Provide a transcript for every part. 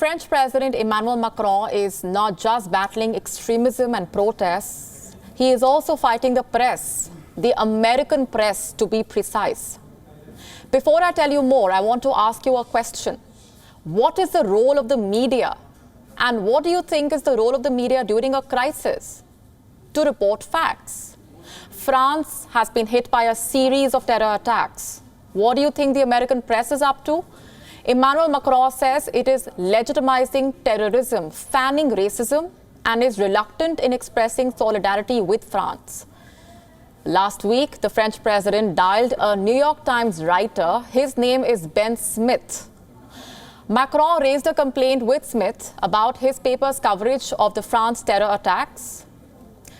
French President Emmanuel Macron is not just battling extremism and protests, he is also fighting the press, the American press to be precise. Before I tell you more, I want to ask you a question. What is the role of the media? And what do you think is the role of the media during a crisis? To report facts. France has been hit by a series of terror attacks. What do you think the American press is up to? Emmanuel Macron says it is legitimizing terrorism, fanning racism, and is reluctant in expressing solidarity with France. Last week, the French president dialed a New York Times writer. His name is Ben Smith. Macron raised a complaint with Smith about his paper's coverage of the France terror attacks.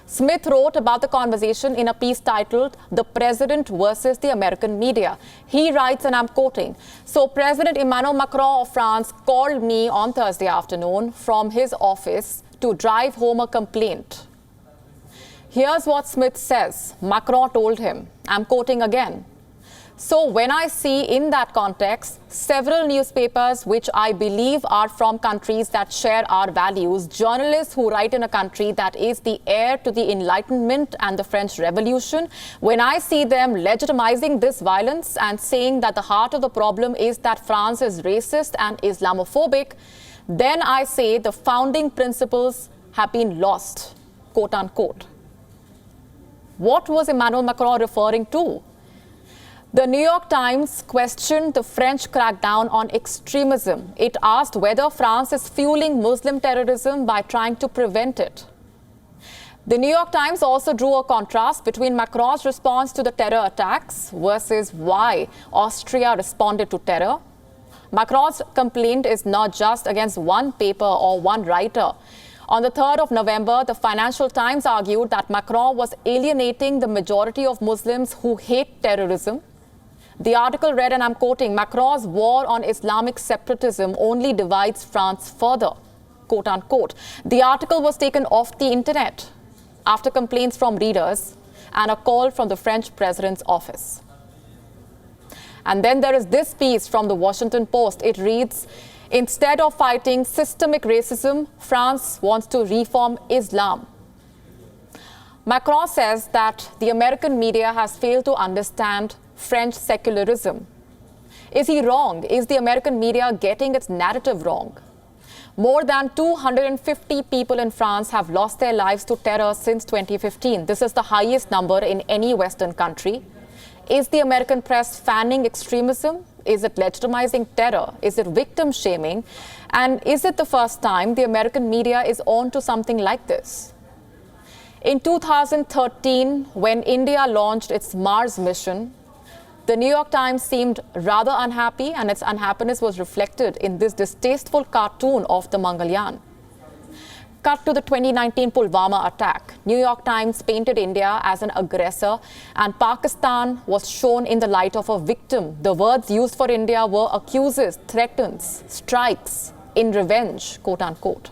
Smith wrote about the conversation in a piece titled "The President versus the American Media." He writes, and I'm quoting, "So President Emmanuel Macron of France called me on Thursday afternoon from his office to drive home a complaint. Here's what Smith says. Macron told him, I'm quoting again. So when I see in that context several newspapers which I believe are from countries that share our values, journalists who write in a country that is the heir to the Enlightenment and the French Revolution, when I see them legitimizing this violence and saying that the heart of the problem is that France is racist and Islamophobic, then I say the founding principles have been lost, quote unquote." What was Emmanuel Macron referring to? The New York Times questioned the French crackdown on extremism. It asked whether France is fueling Muslim terrorism by trying to prevent it. The New York Times also drew a contrast between Macron's response to the terror attacks versus why Austria responded to terror. Macron's complaint is not just against one paper or one writer. On the 3rd of November, the Financial Times argued that Macron was alienating the majority of Muslims who hate terrorism. The article read, and I'm quoting, "Macron's war on Islamic separatism only divides France further," quote unquote. The article was taken off the internet after complaints from readers and a call from the French president's office. And then there is this piece from the Washington Post. It reads, "Instead of fighting systemic racism, France wants to reform Islam." Macron says that the American media has failed to understand French secularism. Is he wrong? Is the American media getting its narrative wrong? More than 250 people in France have lost their lives to terror since 2015. This is the highest number in any Western country. Is the American press fanning extremism? Is it legitimizing terror? Is it victim shaming? And is it the first time the American media is on to something like this? In 2013, when India launched its Mars mission, the New York Times seemed rather unhappy, and its unhappiness was reflected in this distasteful cartoon of the Mangalyaan. Cut to the 2019 Pulwama attack. New York Times painted India as an aggressor, and Pakistan was shown in the light of a victim. The words used for India were accuses, threatens, strikes, in revenge, quote unquote.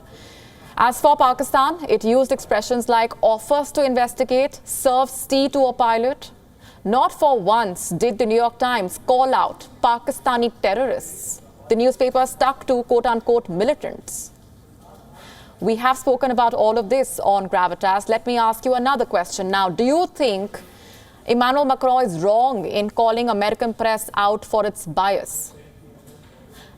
As for Pakistan, it used expressions like offers to investigate, serves tea to a pilot. Not for once did the New York Times call out Pakistani terrorists. The newspaper stuck to quote unquote militants. We have spoken about all of this on Gravitas. Let me ask you another question now. Do you think Emmanuel Macron is wrong in calling American press out for its bias?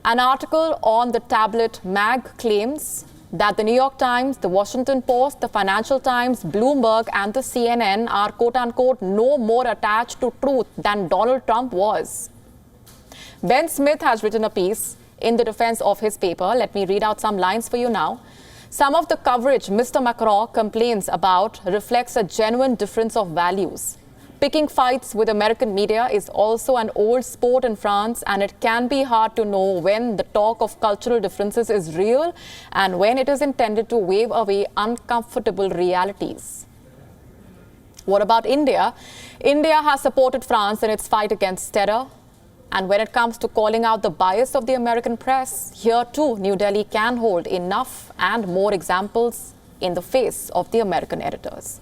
An article on the tablet Mag claims that the New York Times, the Washington Post, the Financial Times, Bloomberg, and the CNN are quote-unquote no more attached to truth than Donald Trump was. Ben Smith has written a piece in the defense of his paper. Let me read out some lines for you now. Some of the coverage Mr. Macron complains about reflects a genuine difference of values. Picking fights with American media is also an old sport in France, and it can be hard to know when the talk of cultural differences is real and when it is intended to wave away uncomfortable realities. What about India? India has supported France in its fight against terror. And when it comes to calling out the bias of the American press, here too, New Delhi can hold enough and more examples in the face of the American editors.